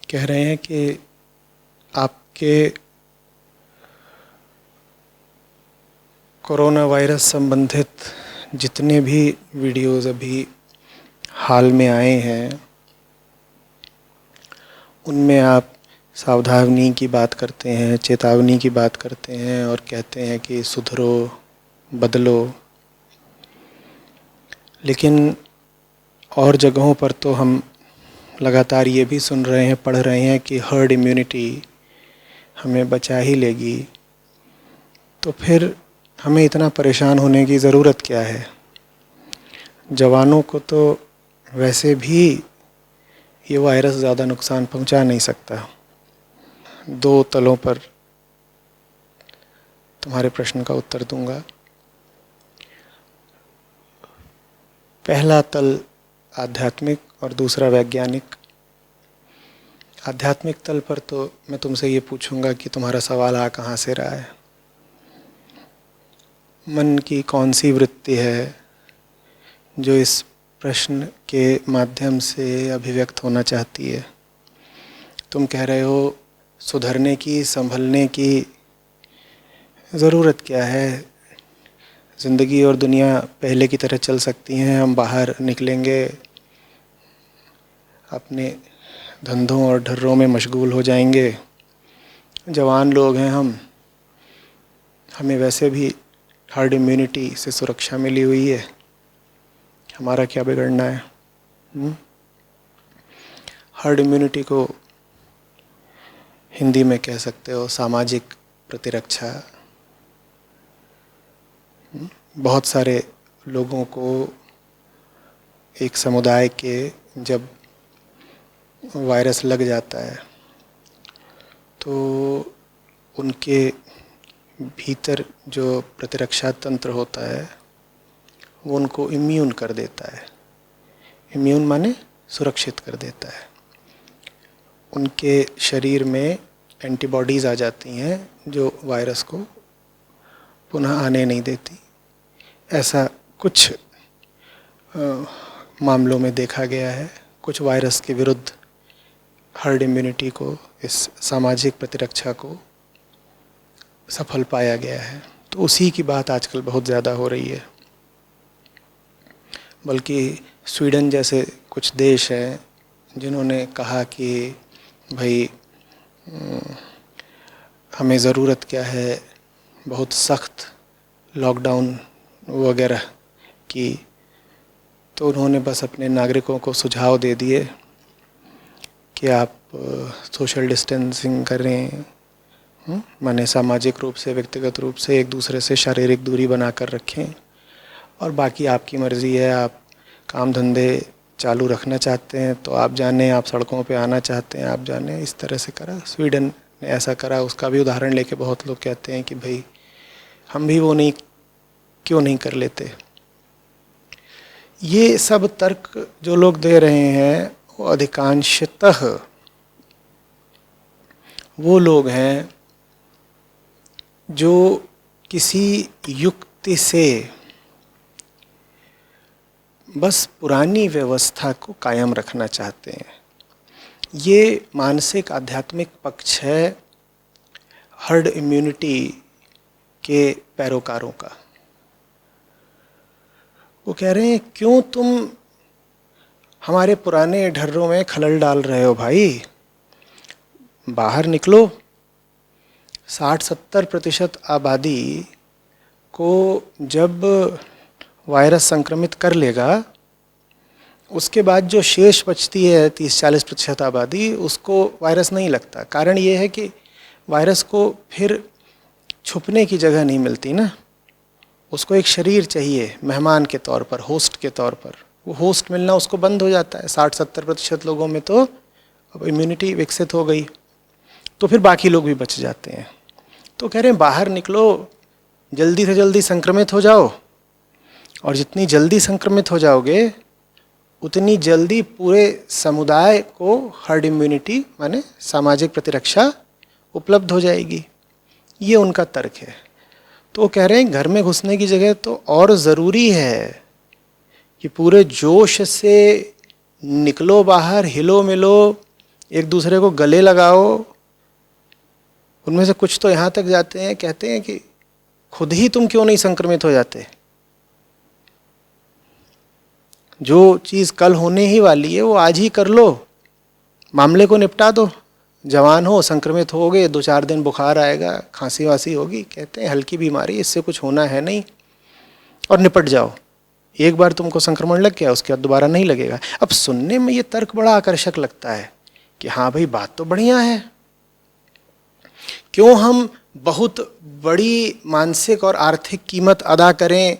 कह रहे हैं कि आपके कोरोना वायरस संबंधित जितने भी वीडियोज़ अभी हाल में आए हैं उनमें आप सावधानी की बात करते हैं, चेतावनी की बात करते हैं और कहते हैं कि सुधरो, बदलो। लेकिन और जगहों पर तो हम लगातार ये भी सुन रहे हैं, पढ़ रहे हैं कि हर्ड इम्यूनिटी हमें बचा ही लेगी। तो फिर हमें इतना परेशान होने की ज़रूरत क्या है? जवानों को तो वैसे भी ये वायरस ज़्यादा नुकसान पहुंचा नहीं सकता। दो तलों पर तुम्हारे प्रश्न का उत्तर दूंगा। पहला तल आध्यात्मिक और दूसरा वैज्ञानिक। आध्यात्मिक तल पर तो मैं तुमसे ये पूछूंगा कि तुम्हारा सवाल आ कहाँ से रहा है? मन की कौन सी वृत्ति है जो इस प्रश्न के माध्यम से अभिव्यक्त होना चाहती है? तुम कह रहे हो सुधरने की, संभलने की ज़रूरत क्या है? ज़िंदगी और दुनिया पहले की तरह चल सकती हैं, हम बाहर निकलेंगे, अपने धंधों और ढर्रों में मशगूल हो जाएंगे, जवान लोग हैं हम, हमें वैसे भी हर्ड इम्यूनिटी से सुरक्षा मिली हुई है, हमारा क्या बिगड़ना है? हर्ड इम्यूनिटी को हिंदी में कह सकते हो सामाजिक प्रतिरक्षा। बहुत सारे लोगों को एक समुदाय के जब वायरस लग जाता है तो उनके भीतर जो प्रतिरक्षा तंत्र होता है वो उनको इम्यून कर देता है। इम्यून माने सुरक्षित कर देता है। उनके शरीर में एंटीबॉडीज़ आ जाती हैं जो वायरस को पुनः आने नहीं देती। ऐसा कुछ मामलों में देखा गया है। कुछ वायरस के विरुद्ध हर्ड इम्यूनिटी को, इस सामाजिक प्रतिरक्षा को सफल पाया गया है। तो उसी की बात आजकल बहुत ज़्यादा हो रही है। बल्कि स्वीडन जैसे कुछ देश हैं जिन्होंने कहा कि भाई हमें ज़रूरत क्या है बहुत सख्त लॉकडाउन वगैरह की। तो उन्होंने बस अपने नागरिकों को सुझाव दे दिए कि आप सोशल डिस्टेंसिंग करें, माने सामाजिक रूप से, व्यक्तिगत रूप से एक दूसरे से शारीरिक दूरी बनाकर रखें, और बाकी आपकी मर्ज़ी है। आप काम धंधे चालू रखना चाहते हैं तो आप जाने, आप सड़कों पे आना चाहते हैं आप जाने। इस तरह से करा स्वीडन ने, ऐसा करा। उसका भी उदाहरण लेके बहुत लोग कहते हैं कि भाई हम भी वो नहीं, क्यों नहीं कर लेते। ये सब तर्क जो लोग दे रहे हैं वो अधिकांशतः वो लोग हैं जो किसी युक्ति से बस पुरानी व्यवस्था को कायम रखना चाहते हैं। ये मानसिक आध्यात्मिक पक्ष है हर्ड इम्यूनिटी के पैरोकारों का। वो कह रहे हैं क्यों तुम हमारे पुराने ढर्रों में खलल डाल रहे हो भाई? बाहर निकलो। 60-70% आबादी को जब वायरस संक्रमित कर लेगा उसके बाद जो शेष बचती है 30-40% आबादी, उसको वायरस नहीं लगता। कारण ये है कि वायरस को फिर छुपने की जगह नहीं मिलती ना। उसको एक शरीर चाहिए मेहमान के तौर पर, होस्ट के तौर पर। वो होस्ट मिलना उसको बंद हो जाता है। 60-70% लोगों में तो अब इम्यूनिटी विकसित हो गई तो फिर बाकी लोग भी बच जाते हैं। तो कह रहे हैं बाहर निकलो, जल्दी से जल्दी संक्रमित हो जाओ, और जितनी जल्दी संक्रमित हो जाओगे उतनी जल्दी पूरे समुदाय को हर्ड इम्यूनिटी माने सामाजिक प्रतिरक्षा उपलब्ध हो जाएगी। ये उनका तर्क है। तो वो कह रहे हैं घर में घुसने की जगह तो और ज़रूरी है कि पूरे जोश से निकलो बाहर, हिलो मिलो, एक दूसरे को गले लगाओ। उनमें से कुछ तो यहाँ तक जाते हैं, कहते हैं कि खुद ही तुम क्यों नहीं संक्रमित हो जाते। जो चीज़ कल होने ही वाली है वो आज ही कर लो, मामले को निपटा दो। जवान हो, संक्रमित हो गए, 2-4 दिन बुखार आएगा, खांसी वासी होगी, कहते हैं हल्की बीमारी, इससे कुछ होना है नहीं, और निपट जाओ। एक बार तुमको संक्रमण लग गया, उसके बाद दोबारा नहीं लगेगा। अब सुनने में ये तर्क बड़ा आकर्षक लगता है कि हाँ भाई बात तो बढ़िया है, क्यों हम बहुत बड़ी मानसिक और आर्थिक कीमत अदा करें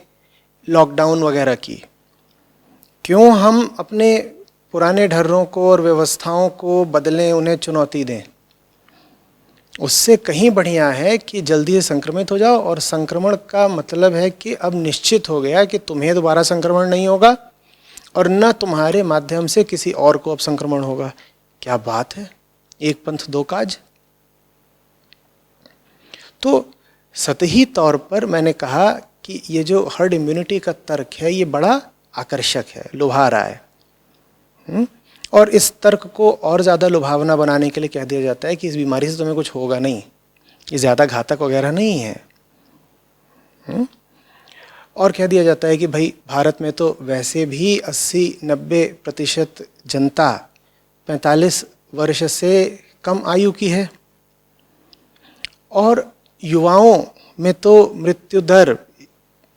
लॉकडाउन वगैरह की, क्यों हम अपने पुराने ढर्रों को और व्यवस्थाओं को बदलें, उन्हें चुनौती दें। उससे कहीं बढ़िया है कि जल्दी से संक्रमित हो जाओ, और संक्रमण का मतलब है कि अब निश्चित हो गया कि तुम्हें दोबारा संक्रमण नहीं होगा और न तुम्हारे माध्यम से किसी और को अब संक्रमण होगा। क्या बात है, एक पंथ दो काज। तो सतही तौर पर मैंने कहा कि ये जो हर्ड इम्यूनिटी का तर्क है ये बड़ा आकर्षक है, लुभा रहा है। और इस तर्क को और ज़्यादा लुभावना बनाने के लिए कह दिया जाता है कि इस बीमारी से तुम्हें कुछ होगा नहीं, ये ज़्यादा घातक वगैरह नहीं है। और कह दिया जाता है कि भाई भारत में तो वैसे भी 80-90% जनता 45 वर्ष से कम आयु की है, और युवाओं में तो मृत्यु दर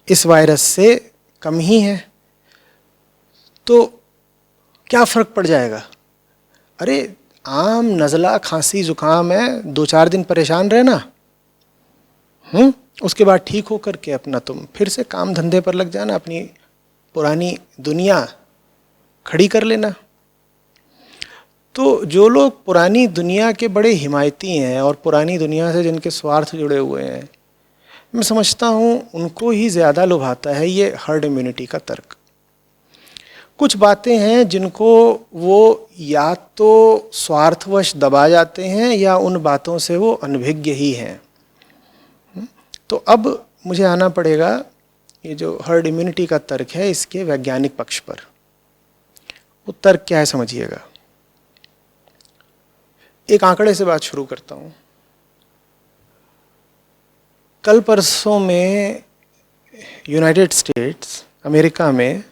इस वायरस से कम ही है, तो क्या फ़र्क पड़ जाएगा। अरे आम नज़ला खांसी जुकाम है, 2-4 दिन परेशान रहना, उसके बाद ठीक होकर के अपना तुम फिर से काम धंधे पर लग जाना, अपनी पुरानी दुनिया खड़ी कर लेना। तो जो लोग पुरानी दुनिया के बड़े हिमायती हैं और पुरानी दुनिया से जिनके स्वार्थ जुड़े हुए हैं, मैं समझता हूँ उनको ही ज़्यादा लुभाता है ये हर्ड इम्यूनिटी का तर्क। कुछ बातें हैं जिनको वो या तो स्वार्थवश दबा जाते हैं या उन बातों से वो अनभिज्ञ ही हैं। तो अब मुझे आना पड़ेगा ये जो हर्ड इम्यूनिटी का तर्क है इसके वैज्ञानिक पक्ष पर। वो तर्क क्या है समझिएगा। एक आंकड़े से बात शुरू करता हूँ। कल परसों में यूनाइटेड स्टेट्स अमेरिका में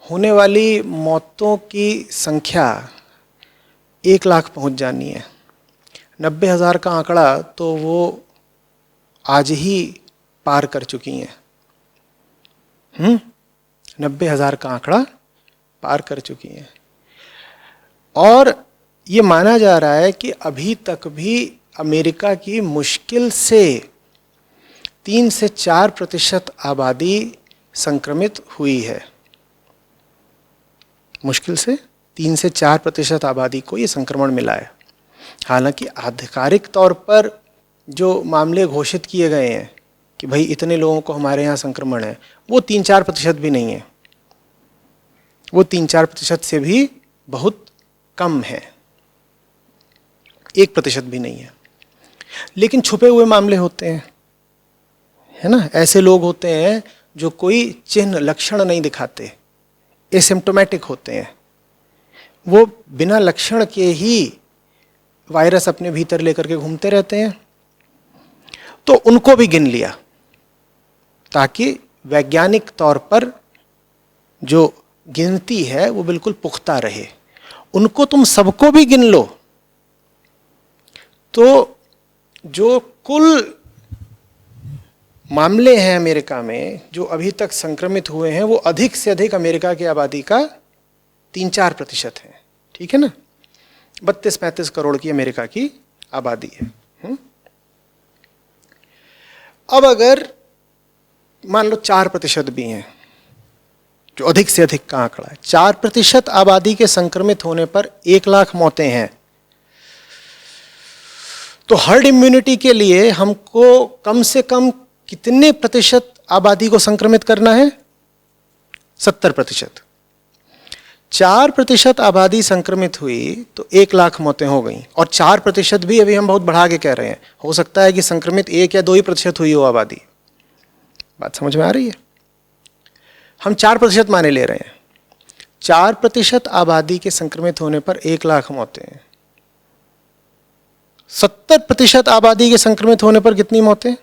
होने वाली मौतों की संख्या 1 लाख पहुंच जानी है। 90,000 का आंकड़ा तो वो आज ही पार कर चुकी हैं। 90,000 का आंकड़ा पार कर चुकी हैं, और ये माना जा रहा है कि अभी तक भी अमेरिका की मुश्किल से 3 से 4% आबादी संक्रमित हुई है। मुश्किल से 3 से 4% आबादी को ये संक्रमण मिला है। हालांकि आधिकारिक तौर पर जो मामले घोषित किए गए हैं कि भाई इतने लोगों को हमारे यहाँ संक्रमण है, वो 3-4% भी नहीं है, वो 3-4% से भी बहुत कम है, 1% भी नहीं है। लेकिन छुपे हुए मामले होते हैं, है ना। ऐसे लोग होते हैं जो कोई चिन्ह लक्षण नहीं दिखाते, एसिम्प्टोमेटिक होते हैं, वो बिना लक्षण के ही वायरस अपने भीतर लेकर के घूमते रहते हैं। तो उनको भी गिन लिया ताकि वैज्ञानिक तौर पर जो गिनती है वो बिल्कुल पुख्ता रहे। उनको तुम सबको भी गिन लो तो जो कुल मामले हैं अमेरिका में जो अभी तक संक्रमित हुए हैं वो अधिक से अधिक अमेरिका की आबादी का 3-4% है। ठीक है ना। 32-35 करोड़ की अमेरिका की आबादी है। अब अगर मान लो 4% भी हैं, जो अधिक से अधिक का आंकड़ा है, 4% आबादी के संक्रमित होने पर 1 लाख मौतें हैं। तो हर्ड इम्यूनिटी के लिए हमको कम से कम कितने प्रतिशत आबादी को संक्रमित करना है? 70%। 4% आबादी संक्रमित हुई तो 1 लाख मौतें हो गई, और 4% भी अभी हम बहुत बढ़ा के कह रहे हैं। हो सकता है कि संक्रमित 1 या 2% हुई हो आबादी। बात समझ में आ रही है? हम 4% माने ले रहे हैं। 4% आबादी के संक्रमित होने पर 1 लाख मौतें हैं। 70% आबादी के संक्रमित होने पर कितनी मौतें?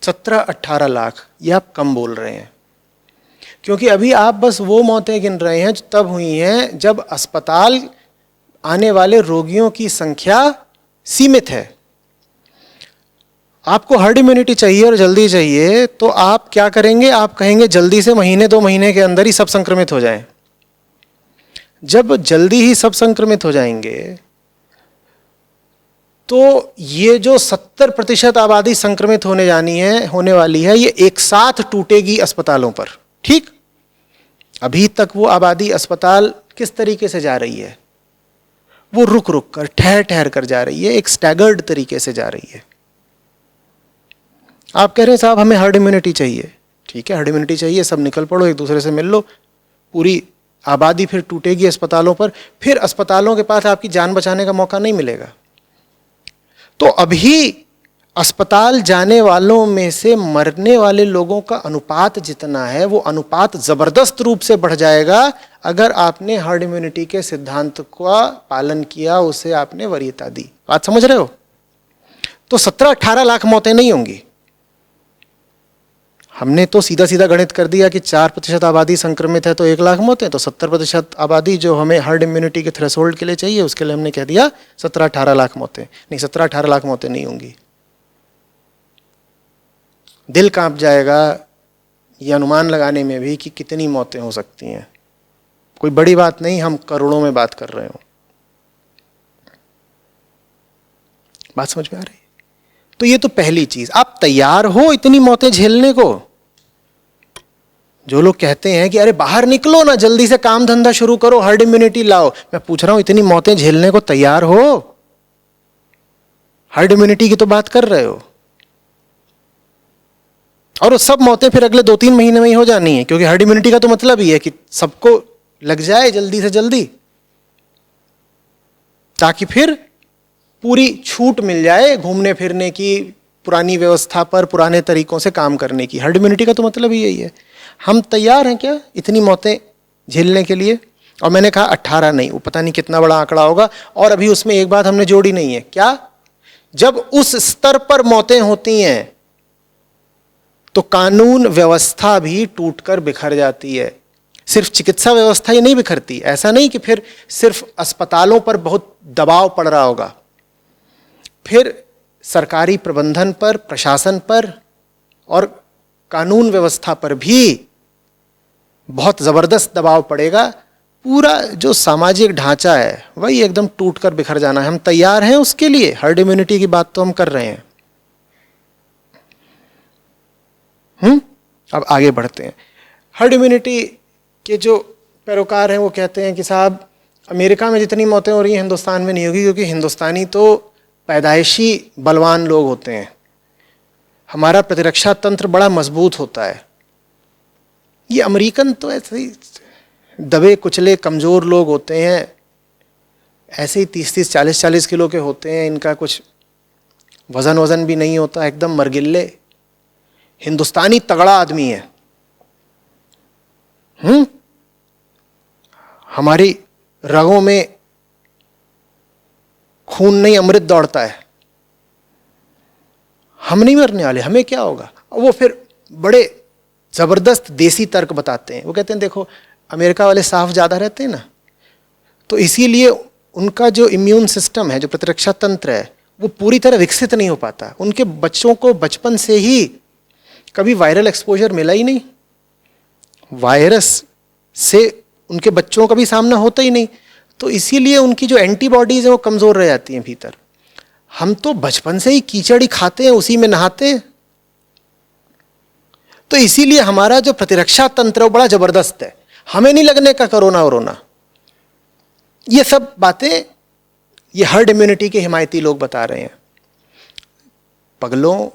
17-18 लाख। ये आप कम बोल रहे हैं, क्योंकि अभी आप बस वो मौतें गिन रहे हैं जो तब हुई हैं जब अस्पताल आने वाले रोगियों की संख्या सीमित है। आपको हर्ड इम्यूनिटी चाहिए और जल्दी चाहिए, तो आप क्या करेंगे? आप कहेंगे जल्दी से महीने 2 महीने के अंदर ही सब संक्रमित हो जाएं। जब जल्दी ही सब संक्रमित हो जाएंगे तो ये जो 70% आबादी संक्रमित होने वाली है, ये एक साथ टूटेगी अस्पतालों पर। ठीक, अभी तक वो आबादी अस्पताल किस तरीके से जा रही है? वो रुक रुक कर, ठहर ठहर कर जा रही है, एक स्टैगर्ड तरीके से जा रही है। आप कह रहे हैं साहब हमें हर्ड इम्यूनिटी चाहिए। ठीक है, हर्ड इम्यूनिटी चाहिए, सब निकल पड़ो, एक दूसरे से मिल लो, पूरी आबादी फिर टूटेगी अस्पतालों पर, फिर अस्पतालों के पास आपकी जान बचाने का मौका नहीं मिलेगा। तो अभी अस्पताल जाने वालों में से मरने वाले लोगों का अनुपात जितना है, वो अनुपात जबरदस्त रूप से बढ़ जाएगा अगर आपने हर्ड इम्यूनिटी के सिद्धांत का पालन किया, उसे आपने वरीयता दी। बात समझ रहे हो? तो 17-18 लाख मौतें नहीं होंगी। हमने तो सीधा सीधा गणित कर दिया कि 4% आबादी संक्रमित है तो 1 लाख मौतें, तो 70% आबादी जो हमें हर्ड इम्यूनिटी के थ्रेशोल्ड के लिए चाहिए, उसके लिए हमने कह दिया 17-18 लाख मौतें। नहीं, 17-18 लाख मौतें नहीं होंगी। दिल कांप जाएगा ये अनुमान लगाने में भी कि कितनी मौतें हो सकती हैं। कोई बड़ी बात नहीं, हम करोड़ों में बात कर रहे हो। बात समझ में आ रही है? तो ये तो पहली चीज, आप तैयार हो इतनी मौतें झेलने को? जो लोग कहते हैं कि अरे बाहर निकलो ना, जल्दी से काम धंधा शुरू करो, हर्ड इम्यूनिटी लाओ, मैं पूछ रहा हूं इतनी मौतें झेलने को तैयार हो? हर्ड इम्यूनिटी की तो बात कर रहे हो, और वो सब मौतें फिर अगले 2-3 महीने में ही हो जानी है, क्योंकि हर्ड इम्यूनिटी का तो मतलब ही है कि सबको लग जाए जल्दी से जल्दी, ताकि फिर पूरी छूट मिल जाए घूमने फिरने की, पुरानी व्यवस्था पर, पुराने तरीकों से काम करने की। हर्ड इम्यूनिटी का तो मतलब ही यही है। हम तैयार हैं क्या इतनी मौतें झेलने के लिए? और मैंने कहा 18 नहीं, वो पता नहीं कितना बड़ा आंकड़ा होगा। और अभी उसमें एक बात हमने जोड़ी नहीं है, क्या? जब उस स्तर पर मौतें होती हैं तो कानून व्यवस्था भी टूटकर बिखर जाती है। सिर्फ चिकित्सा व्यवस्था ही नहीं बिखरती, ऐसा नहीं कि फिर सिर्फ अस्पतालों पर बहुत दबाव पड़ रहा होगा, फिर सरकारी प्रबंधन पर, प्रशासन पर और कानून व्यवस्था पर भी बहुत जबरदस्त दबाव पड़ेगा। पूरा जो सामाजिक ढांचा है वही एकदम टूटकर बिखर जाना है। हम तैयार हैं उसके लिए? हर्ड इम्यूनिटी की बात तो हम कर रहे हैं। अब आगे बढ़ते हैं। हर्ड इम्यूनिटी के जो पैरोकार हैं वो कहते हैं कि साहब अमेरिका में जितनी मौतें हो रही हैं हिंदुस्तान में नहीं होगी, क्योंकि हिंदुस्तानी तो पैदाइशी बलवान लोग होते हैं, हमारा प्रतिरक्षा तंत्र बड़ा मजबूत होता है। ये अमेरिकन तो ऐसे ही दबे कुचले कमज़ोर लोग होते हैं, ऐसे ही 30-30, 40-40 किलो के होते हैं, इनका कुछ वज़न भी नहीं होता, एकदम मरगिल्ले। हिंदुस्तानी तगड़ा आदमी है। हमारी रगों में खून नहीं अमृत दौड़ता है, हम नहीं मरने वाले, हमें क्या होगा? वो फिर बड़े जबरदस्त देसी तर्क बताते हैं। वो कहते हैं देखो अमेरिका वाले साफ ज़्यादा रहते हैं ना, तो इसीलिए उनका जो इम्यून सिस्टम है, जो प्रतिरक्षा तंत्र है, वो पूरी तरह विकसित नहीं हो पाता। उनके बच्चों को बचपन से ही कभी वायरल एक्सपोजर मिला ही नहीं, वायरस से उनके बच्चों का भी सामना होता ही नहीं, तो इसीलिए उनकी जो एंटीबॉडीज़ हैं वो कमज़ोर रह जाती हैं भीतर। हम तो बचपन से ही कीचड़ ही खाते हैं, उसी में नहाते हैं, तो इसीलिए हमारा जो प्रतिरक्षा तंत्र वो बड़ा ज़बरदस्त है, हमें नहीं लगने का कोरोना वरोना। ये सब बातें ये हर्ड इम्यूनिटी के हिमायती लोग बता रहे हैं। पगलों,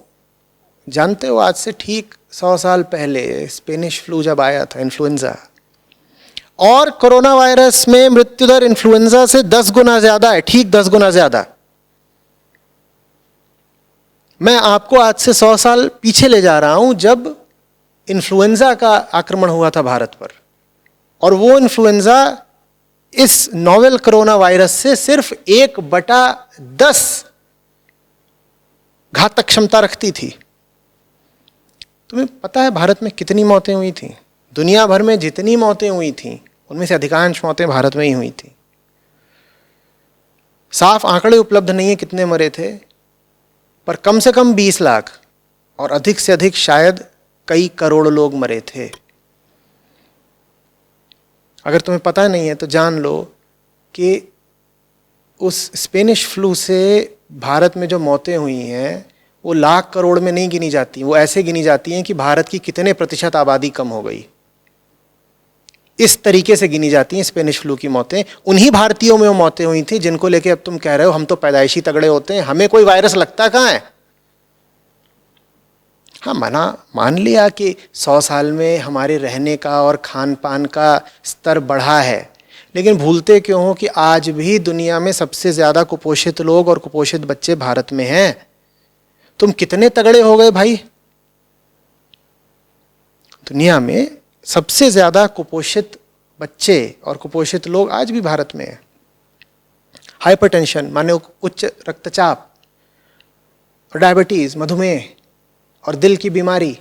जानते हो आज से ठीक 100 साल पहले स्पेनिश फ्लू जब आया था, इन्फ्लुएंजा, और कोरोना वायरस में मृत्यु दर इन्फ्लुएंजा से 10 गुना ज़्यादा है, ठीक 10 गुना ज़्यादा। मैं आपको आज से 100 साल पीछे ले जा रहा हूं, जब इन्फ्लुएंजा का आक्रमण हुआ था भारत पर, और वो इन्फ्लुएंजा इस नोवेल कोरोना वायरस से सिर्फ 1/10 घातक क्षमता रखती थी। तुम्हें पता है भारत में कितनी मौतें हुई थी? दुनिया भर में जितनी मौतें हुई थी उनमें से अधिकांश मौतें भारत में ही हुई थी। साफ आंकड़े उपलब्ध नहीं है कितने मरे थे, पर कम से कम 20 लाख और अधिक से अधिक शायद कई करोड़ लोग मरे थे। अगर तुम्हें पता नहीं है तो जान लो कि उस स्पेनिश फ्लू से भारत में जो मौतें हुई हैं वो लाख करोड़ में नहीं गिनी जाती, वो ऐसे गिनी जाती हैं कि भारत की कितने प्रतिशत आबादी कम हो गई, इस तरीके से गिनी जाती हैं स्पेनिश फ्लू की मौतें। उन्हीं भारतीयों में वो मौतें हुई थी जिनको लेके अब तुम कह रहे हो हम तो पैदाइशी तगड़े होते हैं, हमें कोई वायरस लगता कहाँ है। हाँ, मान लिया कि 100 साल में हमारे रहने का और खान पान का स्तर बढ़ा है, लेकिन भूलते क्यों हो कि आज भी दुनिया में सबसे ज़्यादा कुपोषित लोग और कुपोषित बच्चे भारत में हैं। तुम कितने तगड़े हो गए भाई? दुनिया में सबसे ज़्यादा कुपोषित बच्चे और कुपोषित लोग आज भी भारत में हैं। हाइपरटेंशन माने उच्च रक्तचाप और डायबिटीज़, मधुमेह और दिल की बीमारी,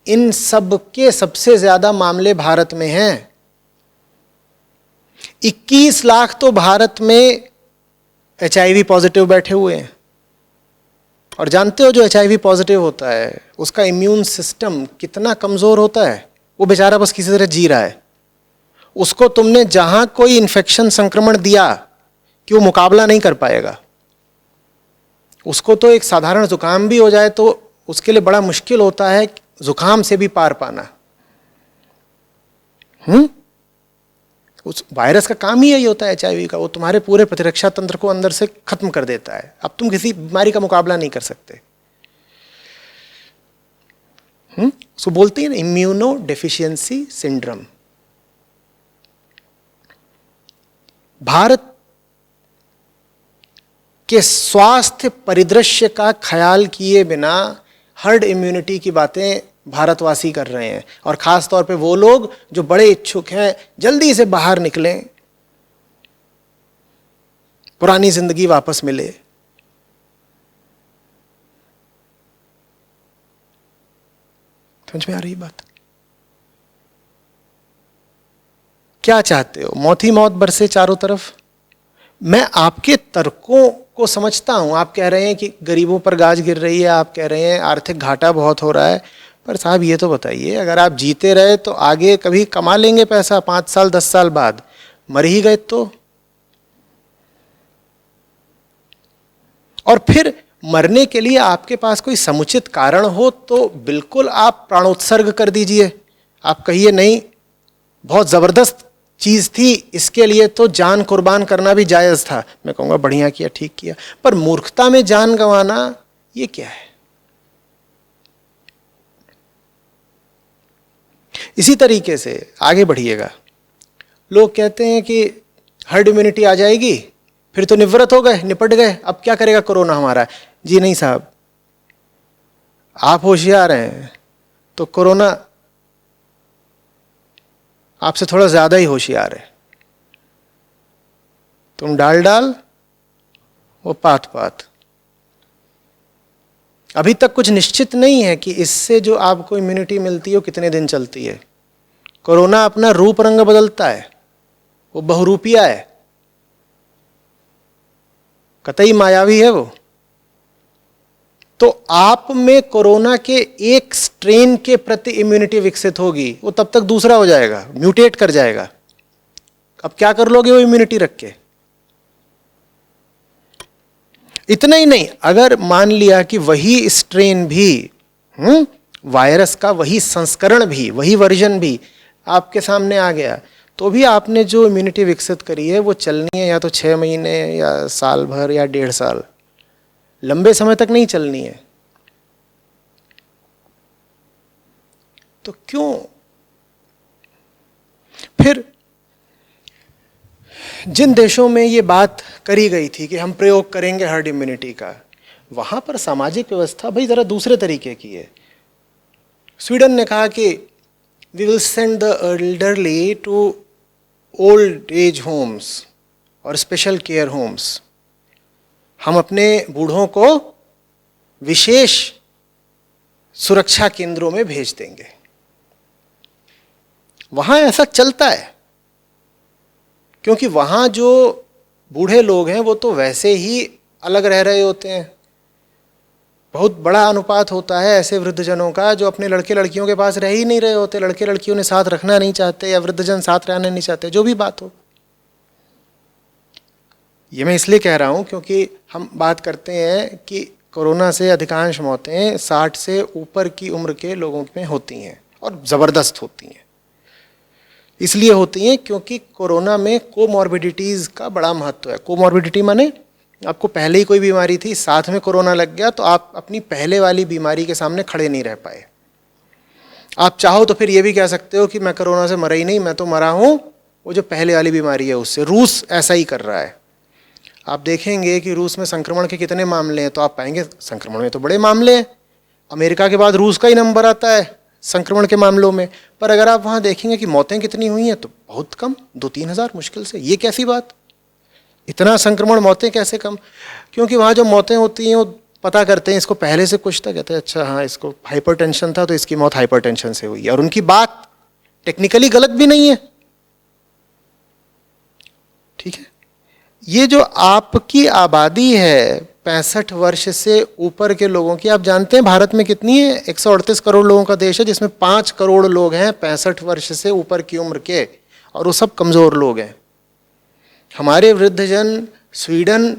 इन सब के सबसे ज़्यादा मामले भारत में हैं। 21 लाख तो भारत में HIV पॉजिटिव बैठे हुए हैं। और जानते हो जो HIV पॉजिटिव होता है उसका इम्यून सिस्टम कितना कमज़ोर होता है? वो बेचारा बस किसी तरह जी रहा है। उसको तुमने जहां कोई इन्फेक्शन संक्रमण दिया कि वो मुकाबला नहीं कर पाएगा। उसको तो एक साधारण जुकाम भी हो जाए तो उसके लिए बड़ा मुश्किल होता है जुकाम से भी पार पाना। उस वायरस का काम ही यही होता है HIV का, वो तुम्हारे पूरे प्रतिरक्षा तंत्र को अंदर से खत्म कर देता है। अब तुम किसी बीमारी का मुकाबला नहीं कर सकते। उसको बोलते हैं इम्यूनो डेफिशिएंसी सिंड्रोम। भारत के स्वास्थ्य परिदृश्य का ख्याल किए बिना हर्ड इम्यूनिटी की बातें भारतवासी कर रहे हैं, और खास तौर पे वो लोग जो बड़े इच्छुक हैं जल्दी से बाहर निकलें, पुरानी जिंदगी वापस मिले। समझ में आ रही बात? क्या चाहते हो? मौत ही मौत बरसे चारों तरफ? मैं आपके तर्कों को समझता हूं। आप कह रहे हैं कि गरीबों पर गाज गिर रही है, आप कह रहे हैं आर्थिक घाटा बहुत हो रहा है, पर साहब ये तो बताइए, अगर आप जीते रहे तो आगे कभी कमा लेंगे पैसा 5 साल 10 साल बाद, मर ही गए तो? और फिर मरने के लिए आपके पास कोई समुचित कारण हो तो बिल्कुल आप प्राणोत्सर्ग कर दीजिए। आप कहिए नहीं बहुत जबरदस्त चीज थी, इसके लिए तो जान कुर्बान करना भी जायज था। मैं कहूंगा बढ़िया किया, ठीक किया। पर मूर्खता में जान गंवाना ये क्या है? इसी तरीके से आगे बढ़िएगा। लोग कहते हैं कि हर्ड इम्यूनिटी आ जाएगी फिर तो निवृत्त हो गए, निपट गए, अब क्या करेगा कोरोना हमारा। जी नहीं साहब, आप होशियार हैं तो कोरोना आपसे थोड़ा ज्यादा ही होशियार है। तुम डाल वो पात। अभी तक कुछ निश्चित नहीं है कि इससे जो आपको इम्यूनिटी मिलती है वो कितने दिन चलती है। कोरोना अपना रूप रंग बदलता है, वो बहुरूपिया है, कतई मायावी है वो। तो आप में कोरोना के एक स्ट्रेन के प्रति इम्यूनिटी विकसित होगी, वो तब तक दूसरा हो जाएगा, म्यूटेट कर जाएगा। अब क्या कर लोगे वो इम्यूनिटी रख के? इतना ही नहीं, अगर मान लिया कि वही स्ट्रेन भी, वायरस का वही संस्करण भी, वही वर्जन भी आपके सामने आ गया, तो भी आपने जो इम्यूनिटी विकसित करी है वो चलनी है या तो 6 महीने या साल भर या 1.5 साल, लंबे समय तक नहीं चलनी है। तो क्यों फिर जिन देशों में ये बात करी गई थी कि हम प्रयोग करेंगे हर्ड इम्यूनिटी का, वहां पर सामाजिक व्यवस्था भाई जरा दूसरे तरीके की है। स्वीडन ने कहा कि we will send the elderly to old age homes और स्पेशल केयर होम्स। हम अपने बूढ़ों को विशेष सुरक्षा केंद्रों में भेज देंगे। वहां ऐसा चलता है क्योंकि वहां जो बूढ़े लोग हैं वो तो वैसे ही अलग रह रहे होते हैं। बहुत बड़ा अनुपात होता है ऐसे वृद्धजनों का जो अपने लड़के लड़कियों के पास रह ही नहीं रहे होते, लड़के लड़कियों ने साथ रखना नहीं चाहते या वृद्धजन साथ रहना नहीं चाहते, जो भी बात हो। ये मैं इसलिए कह रहा हूँ क्योंकि हम बात करते हैं कि कोरोना से अधिकांश मौतें 60 से ऊपर की उम्र के लोगों में होती हैं और ज़बरदस्त होती हैं। इसलिए होती हैं क्योंकि कोरोना में कोमॉर्बिडिटीज़ का बड़ा महत्व है। कोमॉर्बिडिटी माने आपको पहले ही कोई बीमारी थी, साथ में कोरोना लग गया तो आप अपनी पहले वाली बीमारी के सामने खड़े नहीं रह पाए। आप चाहो तो फिर ये भी कह सकते हो कि मैं कोरोना से मरा ही नहीं, मैं तो मरा हूँ वो जो पहले वाली बीमारी है उससे। रूस ऐसा ही कर रहा है। आप देखेंगे कि रूस में संक्रमण के कितने मामले हैं तो आप पाएंगे संक्रमण में तो बड़े मामले हैं। अमेरिका के बाद रूस का ही नंबर आता है संक्रमण के मामलों में। पर अगर आप वहाँ देखेंगे कि मौतें कितनी हुई हैं तो बहुत कम, 2-3 हज़ार मुश्किल से। ये कैसी बात, इतना संक्रमण मौतें कैसे कम? क्योंकि वहाँ जो मौतें होती हैं वो पता करते हैं इसको पहले से कुछ था, कहते हैं अच्छा हाँ इसको हाइपरटेंशन था तो इसकी मौत हाइपरटेंशन से हुई है। और उनकी बात टेक्निकली गलत भी नहीं है, ठीक है। ये जो आपकी आबादी है 65 वर्ष से ऊपर के लोगों की, आप जानते हैं भारत में कितनी है? 138 करोड़ लोगों का देश है जिसमें 5 करोड़ लोग हैं 65 वर्ष से ऊपर की उम्र के, और वो सब कमज़ोर लोग हैं। हमारे वृद्धजन स्वीडन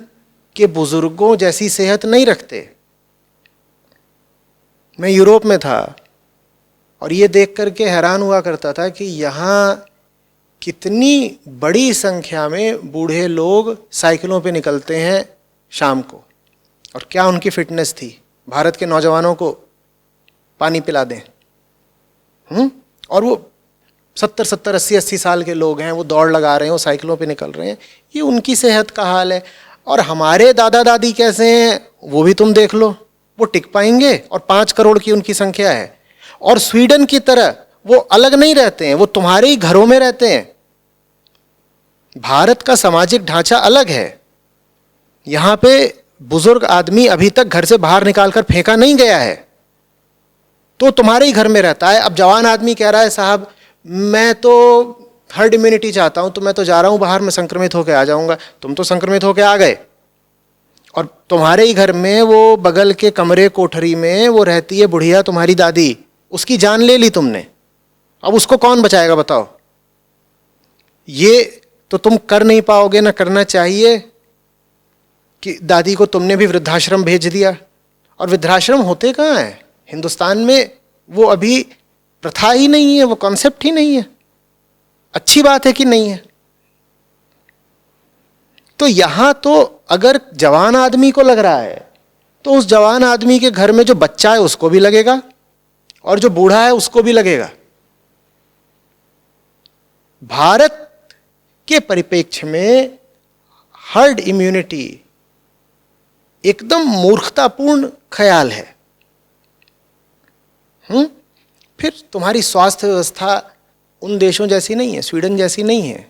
के बुजुर्गों जैसी सेहत नहीं रखते। मैं यूरोप में था और ये देख करके हैरान हुआ करता था कि यहाँ कितनी बड़ी संख्या में बूढ़े लोग साइकिलों पे निकलते हैं शाम को, और क्या उनकी फिटनेस थी। भारत के नौजवानों को पानी पिला दें, और वो 70-70, 80-80 साल के लोग हैं, वो दौड़ लगा रहे हैं, वो साइकिलों पे निकल रहे हैं। ये उनकी सेहत का हाल है। और हमारे दादा दादी कैसे हैं वो भी तुम देख लो, वो टिक पाएंगे? और 5 करोड़ की उनकी संख्या है। और स्वीडन की तरह वो अलग नहीं रहते हैं, वो तुम्हारे ही घरों में रहते हैं। भारत का सामाजिक ढांचा अलग है। यहाँ पे बुजुर्ग आदमी अभी तक घर से बाहर निकालकर फेंका नहीं गया है, तो तुम्हारे ही घर में रहता है। अब जवान आदमी कह रहा है साहब मैं तो हर्ड इम्यूनिटी चाहता हूं तो मैं तो जा रहा हूं बाहर, मैं संक्रमित होकर आ जाऊंगा। तुम तो संक्रमित होकर आ गए, और तुम्हारे ही घर में वो बगल के कमरे कोठरी में वो रहती है बुढ़िया तुम्हारी दादी, उसकी जान ले ली तुमने। अब उसको कौन बचाएगा बताओ? ये तो तुम कर नहीं पाओगे, ना करना चाहिए कि दादी को तुमने भी वृद्धाश्रम भेज दिया। और वृद्धाश्रम होते कहाँ हैं हिंदुस्तान में? वो अभी प्रथा ही नहीं है, वो कॉन्सेप्ट ही नहीं है। अच्छी बात है कि नहीं है? तो यहां तो अगर जवान आदमी को लग रहा है तो उस जवान आदमी के घर में जो बच्चा है उसको भी लगेगा, और जो बूढ़ा है उसको भी लगेगा। भारत के परिप्रेक्ष्य में हर्ड इम्यूनिटी एकदम मूर्खतापूर्ण ख्याल है। फिर तुम्हारी स्वास्थ्य व्यवस्था उन देशों जैसी नहीं है, स्वीडन जैसी नहीं है।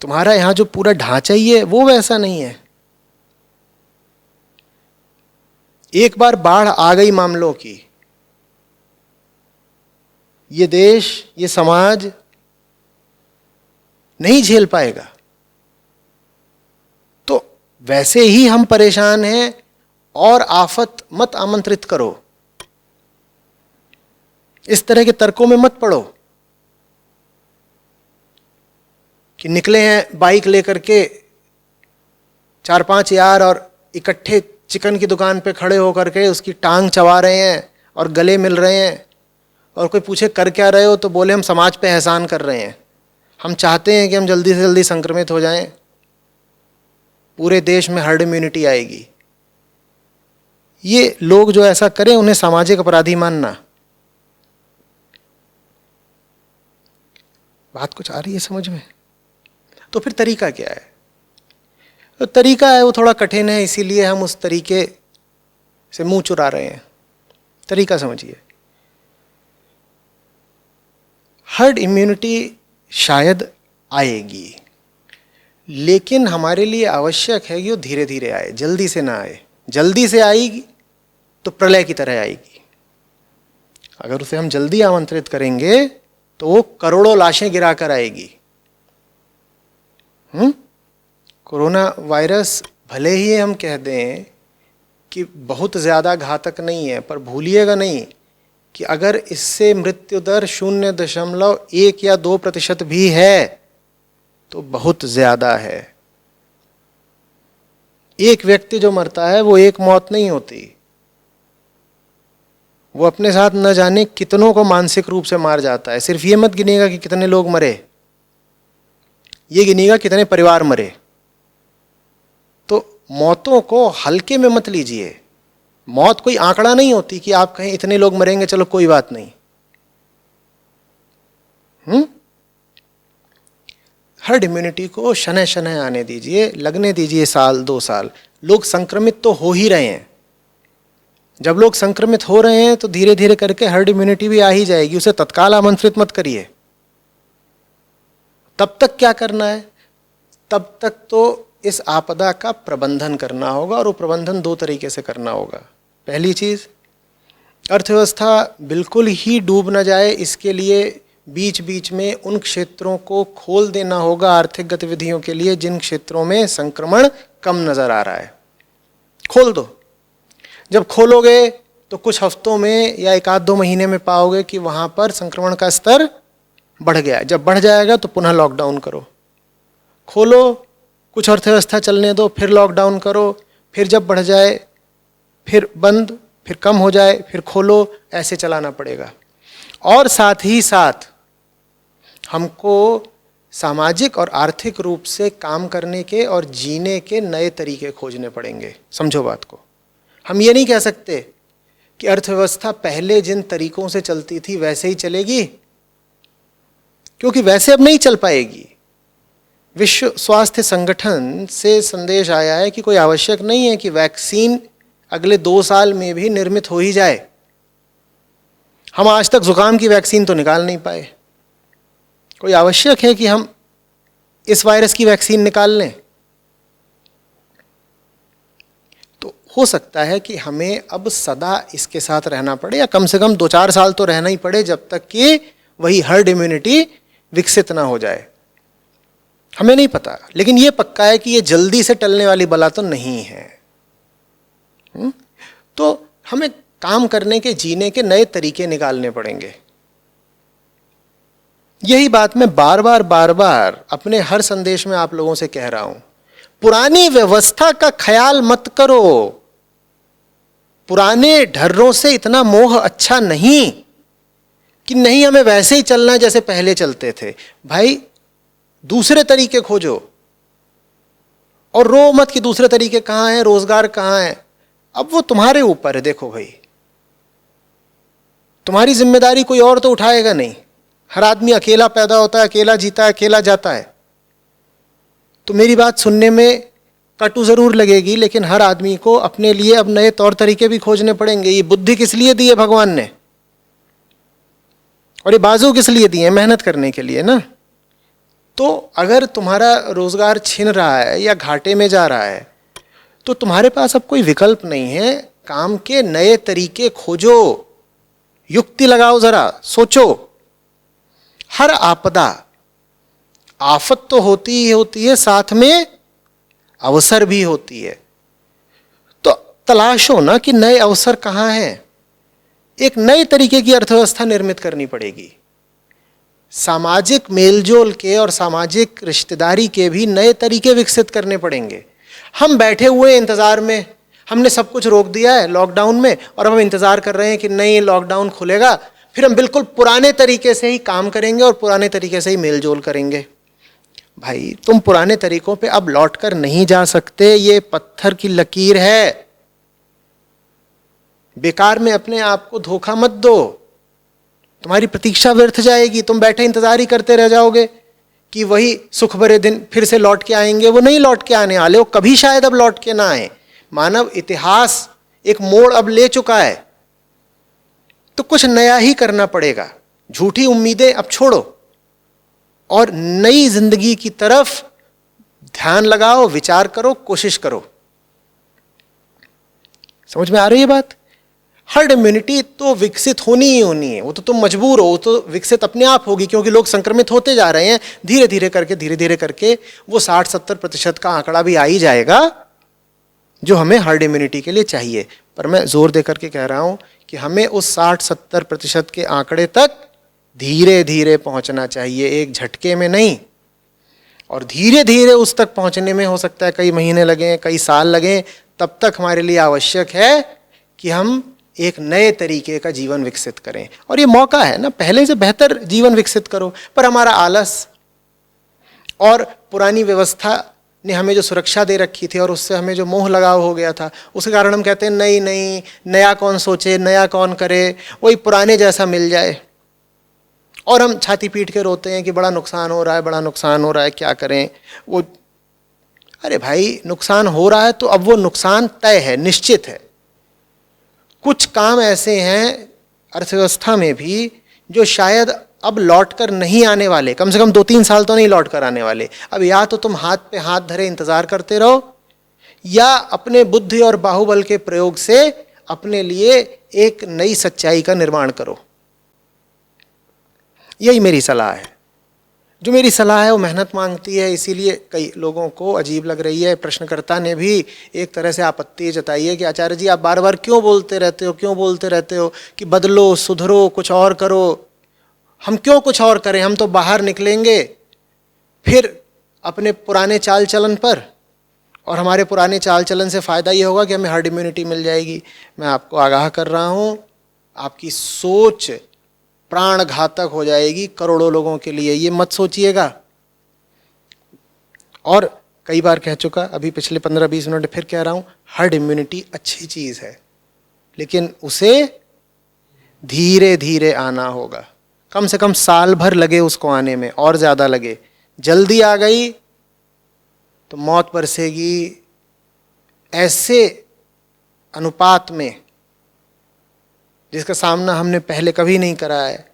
तुम्हारा यहां जो पूरा ढांचा ही है वो वैसा नहीं है। एक बार बाढ़ आ गई मामलों की, ये देश, ये समाज नहीं झेल पाएगा। तो वैसे ही हम परेशान हैं, और आफत मत आमंत्रित करो। इस तरह के तर्कों में मत पड़ो कि निकले हैं बाइक लेकर के 4-5 यार और इकट्ठे चिकन की दुकान पे खड़े होकर के उसकी टांग चबा रहे हैं और गले मिल रहे हैं, और कोई पूछे कर क्या रहे हो तो बोले हम समाज पे एहसान कर रहे हैं, हम चाहते हैं कि हम जल्दी से जल्दी संक्रमित हो जाएं, पूरे देश में हर्ड इम्यूनिटी आएगी। ये लोग जो ऐसा करें उन्हें सामाजिक अपराधी मानना। बात कुछ आ रही है समझ में? तो फिर तरीका क्या है? तो तरीका है वो थोड़ा कठिन है, इसीलिए हम उस तरीके से मुंह चुरा रहे हैं। तरीका समझिए। हर्ड इम्यूनिटी शायद आएगी, लेकिन हमारे लिए आवश्यक है कि वो धीरे धीरे आए, जल्दी से ना आए। जल्दी से आएगी तो प्रलय की तरह आएगी। अगर उसे हम जल्दी आमंत्रित करेंगे तो वो करोड़ों लाशें गिराकर आएगी। कोरोना वायरस भले ही हम कह दें कि बहुत ज़्यादा घातक नहीं है, पर भूलिएगा नहीं कि अगर इससे मृत्यु दर 0.1 या 2% भी है तो बहुत ज़्यादा है। एक व्यक्ति जो मरता है वो एक मौत नहीं होती, वो अपने साथ न जाने कितनों को मानसिक रूप से मार जाता है। सिर्फ ये मत गिनेगा कि कितने लोग मरे, ये गिनेगा कितने परिवार मरे। तो मौतों को हल्के में मत लीजिए। मौत कोई आंकड़ा नहीं होती कि आप कहें इतने लोग मरेंगे चलो कोई बात नहीं। हर्ड इम्यूनिटी को शनय शनय आने दीजिए, लगने दीजिए 1-2 साल। लोग संक्रमित तो हो ही रहे हैं। जब लोग संक्रमित हो रहे हैं तो धीरे धीरे करके हर्ड इम्यूनिटी भी आ ही जाएगी। उसे तत्काल आमंत्रित मत करिए। तब तक क्या करना है? तब तक तो इस आपदा का प्रबंधन करना होगा, और वो प्रबंधन 2 तरीके से करना होगा। पहली चीज, अर्थव्यवस्था बिल्कुल ही डूब न जाए, इसके लिए बीच बीच में उन क्षेत्रों को खोल देना होगा आर्थिक गतिविधियों के लिए जिन क्षेत्रों में संक्रमण कम नजर आ रहा है। खोल दो। जब खोलोगे तो कुछ हफ्तों में या 1-2 महीने में पाओगे कि वहां पर संक्रमण का स्तर बढ़ गया। जब बढ़ जाएगा तो पुनः लॉकडाउन करो। खोलो, कुछ अर्थव्यवस्था चलने दो, फिर लॉकडाउन करो, फिर जब बढ़ जाए फिर बंद, फिर कम हो जाए फिर खोलो। ऐसे चलाना पड़ेगा। और साथ ही साथ हमको सामाजिक और आर्थिक रूप से काम करने के और जीने के नए तरीके खोजने पड़ेंगे। समझो बात को। हम ये नहीं कह सकते कि अर्थव्यवस्था पहले जिन तरीकों से चलती थी वैसे ही चलेगी, क्योंकि वैसे अब नहीं चल पाएगी। विश्व स्वास्थ्य संगठन से संदेश आया है कि कोई आवश्यक नहीं है कि वैक्सीन अगले 2 साल में भी निर्मित हो ही जाए। हम आज तक जुकाम की वैक्सीन तो निकाल नहीं पाए। कोई आवश्यक है कि हम इस वायरस की वैक्सीन निकाल लें? तो हो सकता है कि हमें अब सदा इसके साथ रहना पड़े, या कम से कम 2-4 साल तो रहना ही पड़े, जब तक कि वही हर्ड इम्यूनिटी विकसित ना हो जाए। हमें नहीं पता, लेकिन ये पक्का है कि ये जल्दी से टलने वाली बला तो नहीं है। तो हमें काम करने के, जीने के नए तरीके निकालने पड़ेंगे। यही बात मैं बार बार अपने हर संदेश में आप लोगों से कह रहा हूं। पुरानी व्यवस्था का ख्याल मत करो। पुराने ढर्रों से इतना मोह अच्छा नहीं कि नहीं हमें वैसे ही चलना जैसे पहले चलते थे। भाई दूसरे तरीके खोजो, और रो मत कि दूसरे तरीके कहां हैं, रोजगार कहां है। अब वो तुम्हारे ऊपर है। देखो भाई, तुम्हारी जिम्मेदारी कोई और तो उठाएगा नहीं। हर आदमी अकेला पैदा होता है, अकेला जीता है, अकेला जाता है। तो मेरी बात सुनने में कटु जरूर लगेगी, लेकिन हर आदमी को अपने लिए अब नए तौर तरीके भी खोजने पड़ेंगे। ये बुद्धि किस लिए दी है भगवान ने, और ये बाजू किस लिए दिए? मेहनत करने के लिए ना। तो अगर तुम्हारा रोजगार छिन रहा है या घाटे में जा रहा है तो तुम्हारे पास अब कोई विकल्प नहीं है। काम के नए तरीके खोजो, युक्ति लगाओ, जरा सोचो। हर आपदा, आफत तो होती ही होती है, साथ में अवसर भी होती है। तो तलाशो ना कि नए अवसर कहां हैं। एक नए तरीके की अर्थव्यवस्था निर्मित करनी पड़ेगी। सामाजिक मेलजोल के और सामाजिक रिश्तेदारी के भी नए तरीके विकसित करने पड़ेंगे। हम बैठे हुए इंतजार में, हमने सब कुछ रोक दिया है लॉकडाउन में, और हम इंतजार कर रहे हैं कि नहीं लॉकडाउन खुलेगा, फिर हम बिल्कुल पुराने तरीके से ही काम करेंगे और पुराने तरीके से ही मेलजोल करेंगे। भाई तुम पुराने तरीकों पे अब लौट कर नहीं जा सकते। ये पत्थर की लकीर है। बेकार में अपने आप को धोखा मत दो। तुम्हारी प्रतीक्षा व्यर्थ जाएगी। तुम बैठे इंतजार ही करते रह जाओगे कि वही सुख भरे दिन फिर से लौट के आएंगे। वो नहीं लौट के आने वाले, वो कभी शायद अब लौट के ना आए। मानव इतिहास एक मोड़ अब ले चुका है। तो कुछ नया ही करना पड़ेगा। झूठी उम्मीदें अब छोड़ो और नई जिंदगी की तरफ ध्यान लगाओ, विचार करो, कोशिश करो। समझ में आ रही है बात? हर्ड इम्यूनिटी तो विकसित होनी ही होनी है, वो तो तुम मजबूर हो, वो तो विकसित अपने आप होगी, क्योंकि लोग संक्रमित होते जा रहे हैं। धीरे धीरे करके वो 60-70% का आंकड़ा भी आ ही जाएगा जो हमें हर्ड इम्यूनिटी के लिए चाहिए। पर मैं जोर दे करके कह रहा हूं कि हमें उस 60-70% के आंकड़े तक धीरे धीरे पहुंचना चाहिए, एक झटके में नहीं। और धीरे धीरे उस तक पहुंचने में हो सकता है कई महीने लगें, कई साल लगें। तब तक हमारे लिए आवश्यक है कि हम एक नए तरीके का जीवन विकसित करें। और ये मौका है ना, पहले से बेहतर जीवन विकसित करो। पर हमारा आलस और पुरानी व्यवस्था ने हमें जो सुरक्षा दे रखी थी और उससे हमें जो मोह लगाव हो गया था, उसके कारण हम कहते हैं नहीं नहीं, नया कौन सोचे, नया कौन करे, वही पुराने जैसा मिल जाए। और हम छाती पीट के रोते हैं कि बड़ा नुकसान हो रहा है, बड़ा नुकसान हो रहा है, क्या करें वो। अरे भाई, नुकसान हो रहा है तो अब वो नुकसान तय है, निश्चित है। कुछ काम ऐसे हैं अर्थव्यवस्था में भी जो शायद अब लौट कर नहीं आने वाले, कम से कम 2-3 साल तो नहीं लौट कर आने वाले। अब या तो तुम हाथ पे हाथ धरे इंतजार करते रहो, या अपने बुद्धि और बाहुबल के प्रयोग से अपने लिए एक नई सच्चाई का निर्माण करो। यही मेरी सलाह है। जो मेरी सलाह है वो मेहनत मांगती है, इसीलिए कई लोगों को अजीब लग रही है। प्रश्नकर्ता ने भी एक तरह से आपत्ति जताई है कि आचार्य जी, आप बार बार क्यों बोलते रहते हो कि बदलो, सुधरो, कुछ और करो। हम क्यों कुछ और करें? हम तो बाहर निकलेंगे फिर अपने पुराने चाल चलन पर, और हमारे पुराने चाल चलन से फ़ायदा ये होगा कि हमें हर्ड इम्यूनिटी मिल जाएगी। मैं आपको आगाह कर रहा हूँ, आपकी सोच प्राण घातक हो जाएगी करोड़ों लोगों के लिए, ये मत सोचिएगा। और कई बार कह चुका, अभी पिछले 15-20 मिनट फिर कह रहा हूँ, हर्ड इम्यूनिटी अच्छी चीज़ है, लेकिन उसे धीरे धीरे आना होगा। कम से कम साल भर लगे उसको आने में, और ज़्यादा लगे। जल्दी आ गई तो मौत बरसेगी ऐसे अनुपात में जिसका सामना हमने पहले कभी नहीं करा है।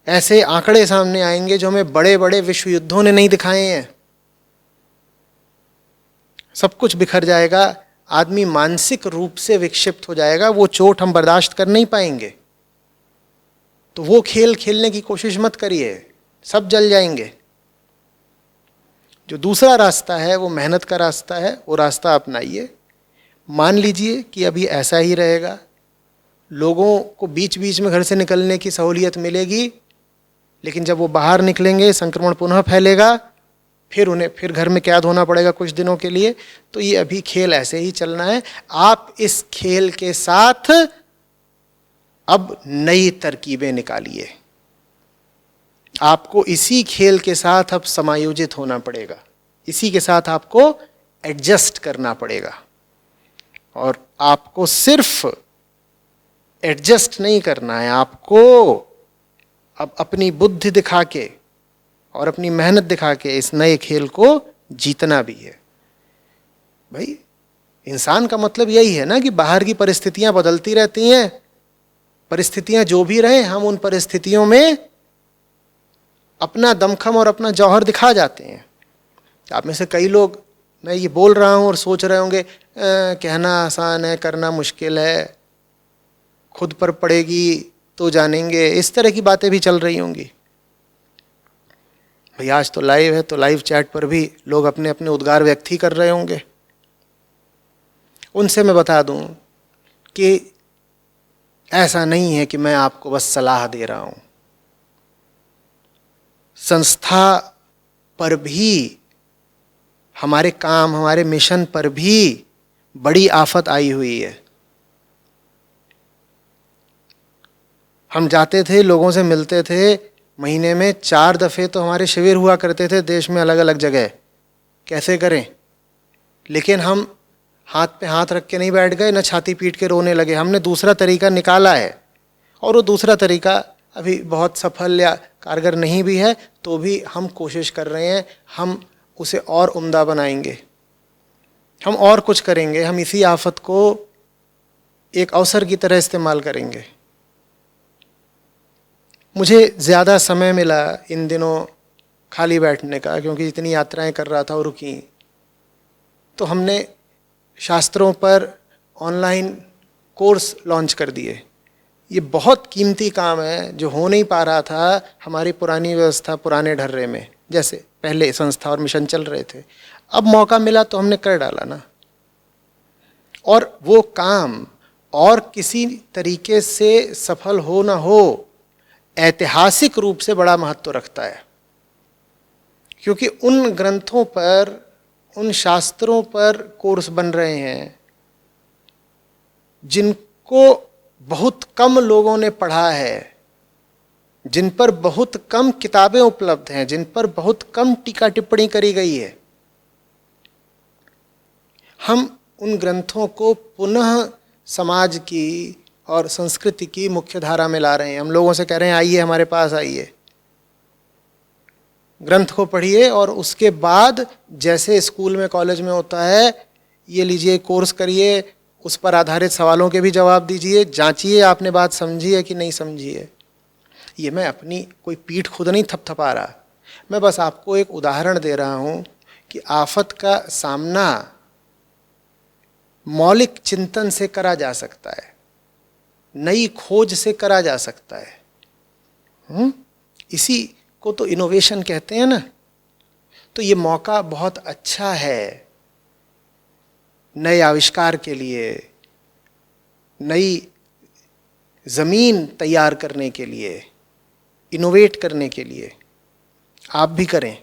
ऐसे आंकड़े सामने आएंगे जो हमें बड़े बड़े विश्व युद्धों ने नहीं दिखाए हैं। सब कुछ बिखर जाएगा, आदमी मानसिक रूप से विक्षिप्त हो जाएगा, वो चोट हम बर्दाश्त कर नहीं पाएंगे। तो वो खेल खेलने की कोशिश मत करिए, सब जल जाएंगे। जो दूसरा रास्ता है वो मेहनत का रास्ता है, वो रास्ता अपनाइए। मान लीजिए कि अभी ऐसा ही रहेगा, लोगों को बीच बीच में घर से निकलने की सहूलियत मिलेगी, लेकिन जब वो बाहर निकलेंगे संक्रमण पुनः फैलेगा, फिर उन्हें फिर घर में कैद होना पड़ेगा कुछ दिनों के लिए। तो ये अभी खेल ऐसे ही चलना है। आप इस खेल के साथ अब नई तरकीबें निकालिए। आपको इसी खेल के साथ अब समायोजित होना पड़ेगा, इसी के साथ आपको एडजस्ट करना पड़ेगा। और आपको सिर्फ एडजस्ट नहीं करना है, आपको अब अपनी बुद्धि दिखा के और अपनी मेहनत दिखा के इस नए खेल को जीतना भी है। भाई, इंसान का मतलब यही है ना कि बाहर की परिस्थितियां बदलती रहती हैं, परिस्थितियां जो भी रहें, हम उन परिस्थितियों में अपना दमखम और अपना जौहर दिखा जाते हैं। आप में से कई लोग, मैं ये बोल रहा हूँ और सोच रहे होंगे कहना आसान है, करना मुश्किल है, खुद पर पड़ेगी तो जानेंगे, इस तरह की बातें भी चल रही होंगी। भाई, आज तो लाइव है, तो लाइव चैट पर भी लोग अपने अपने उद्गार व्यक्त ही कर रहे होंगे। उनसे मैं बता दूं कि ऐसा नहीं है कि मैं आपको बस सलाह दे रहा हूं। संस्था पर भी, हमारे काम, हमारे मिशन पर भी बड़ी आफत आई हुई है। हम जाते थे, लोगों से मिलते थे, महीने में 4 दफ़े तो हमारे शिविर हुआ करते थे देश में अलग अलग जगह। कैसे करें? लेकिन हम हाथ पे हाथ रख के नहीं बैठ गए, न छाती पीट के रोने लगे। हमने दूसरा तरीका निकाला है, और वो दूसरा तरीका अभी बहुत सफल या कारगर नहीं भी है, तो भी हम कोशिश कर रहे हैं। हम उसे और उम्दा बनाएंगे, हम और कुछ करेंगे। हम इसी आफत को एक अवसर की तरह इस्तेमाल करेंगे। मुझे ज़्यादा समय मिला इन दिनों खाली बैठने का, क्योंकि इतनी यात्राएं कर रहा था और रुकी, तो हमने शास्त्रों पर ऑनलाइन कोर्स लॉन्च कर दिए। ये बहुत कीमती काम है जो हो नहीं पा रहा था हमारी पुरानी व्यवस्था, पुराने ढर्रे में, जैसे पहले संस्था और मिशन चल रहे थे। अब मौका मिला तो हमने कर डाला ना। और वो काम और किसी तरीके से सफल हो ना हो, ऐतिहासिक रूप से बड़ा महत्व रखता है, क्योंकि उन ग्रंथों पर, उन शास्त्रों पर कोर्स बन रहे हैं जिनको बहुत कम लोगों ने पढ़ा है, जिन पर बहुत कम किताबें उपलब्ध हैं, जिन पर बहुत कम टीका टिप्पणी करी गई है। हम उन ग्रंथों को पुनः समाज की और संस्कृति की मुख्य धारा में ला रहे हैं। हम लोगों से कह रहे हैं आइए हमारे पास आइए, ग्रंथ को पढ़िए, और उसके बाद जैसे स्कूल में कॉलेज में होता है, ये लीजिए कोर्स करिए, उस पर आधारित सवालों के भी जवाब दीजिए, जांचिए आपने बात समझी है कि नहीं समझी है। ये मैं अपनी कोई पीठ खुद नहीं थपथपा रहा, मैं बस आपको एक उदाहरण दे रहा हूँ कि आफत का सामना मौलिक चिंतन से करा जा सकता है, नई खोज से करा जा सकता है। इसी को तो इनोवेशन कहते हैं ना। तो ये मौका बहुत अच्छा है नए आविष्कार के लिए, नई जमीन तैयार करने के लिए, इनोवेट करने के लिए। आप भी करें,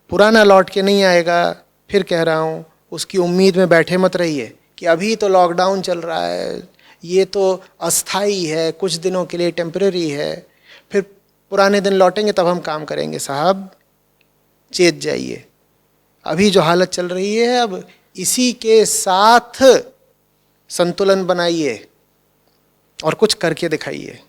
पुराना लौट के नहीं आएगा। फिर कह रहा हूँ, उसकी उम्मीद में बैठे मत रहिए कि अभी तो लॉकडाउन चल रहा है, ये तो अस्थाई है, कुछ दिनों के लिए टेम्परेरी है, फिर पुराने दिन लौटेंगे तब हम काम करेंगे। साहब चेत जाइए, अभी जो हालत चल रही है अब इसी के साथ संतुलन बनाइए और कुछ करके दिखाइए।